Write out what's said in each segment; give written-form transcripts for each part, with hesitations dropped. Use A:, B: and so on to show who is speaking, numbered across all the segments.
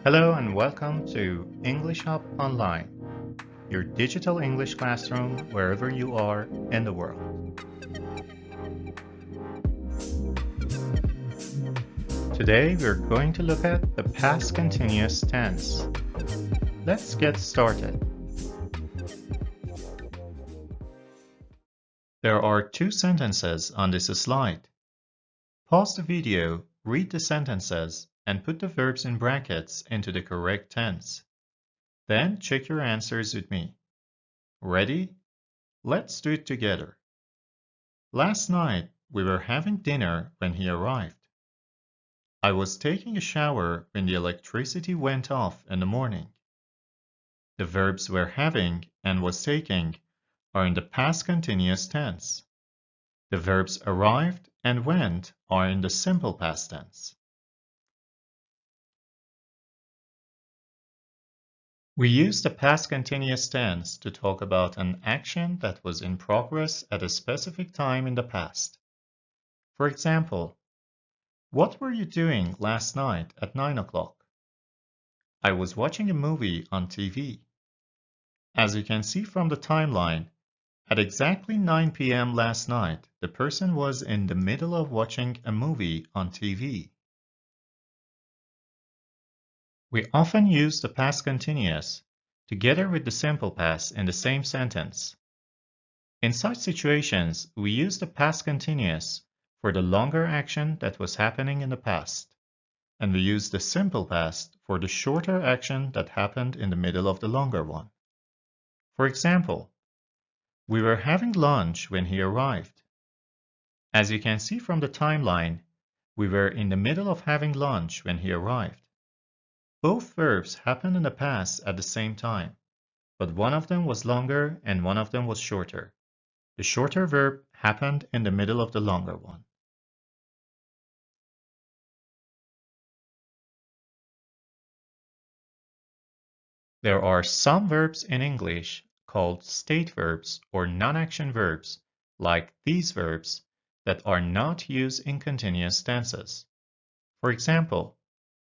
A: Hello and welcome to English Hub Online, your digital English classroom wherever you are in the world. Today we're going to look at the past continuous tense. Let's get started. There are two sentences on this slide. Pause the video, read the sentences, and put the verbs in brackets into the correct tense. Then check your answers with me. Ready? Let's do it together. Last night, we were having dinner when he arrived. I was taking a shower when the electricity went off in the morning. The verbs were having and was taking are in the past continuous tense. The verbs arrived and went are in the simple past tense. We use the past continuous tense to talk about an action that was in progress at a specific time in the past. For example, what were you doing last night at 9 o'clock? I was watching a movie on TV. As you can see from the timeline, at exactly 9 p.m. last night, the person was in the middle of watching a movie on TV. We often use the past continuous together with the simple past in the same sentence. In such situations, we use the past continuous for the longer action that was happening in the past, and we use the simple past for the shorter action that happened in the middle of the longer one. For example, we were having lunch when he arrived. As you can see from the timeline, we were in the middle of having lunch when he arrived. Both verbs happened in the past at the same time, but one of them was longer and one of them was shorter. The shorter verb happened in the middle of the longer one. There are some verbs in English called state verbs or non-action verbs, like these verbs, that are not used in continuous tenses. For example,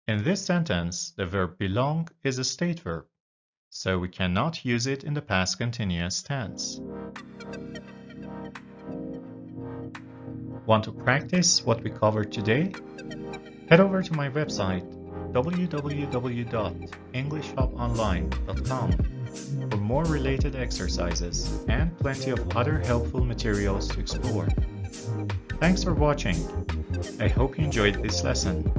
A: in this sentence, the verb belong is a state verb, so we cannot use it in the past continuous tense. Want to practice what we covered today? Head over to my website www.englishhubonline.com for more related exercises and plenty of other helpful materials to explore. Thanks for watching. I hope you enjoyed this lesson.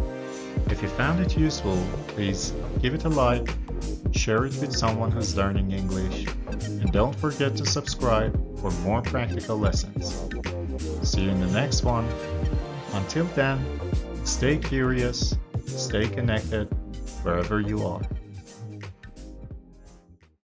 A: If you found it useful, please give it a like, share it with someone who's learning English, and don't forget to subscribe for more practical lessons. See you in the next one. Until then, stay curious, stay connected wherever you are.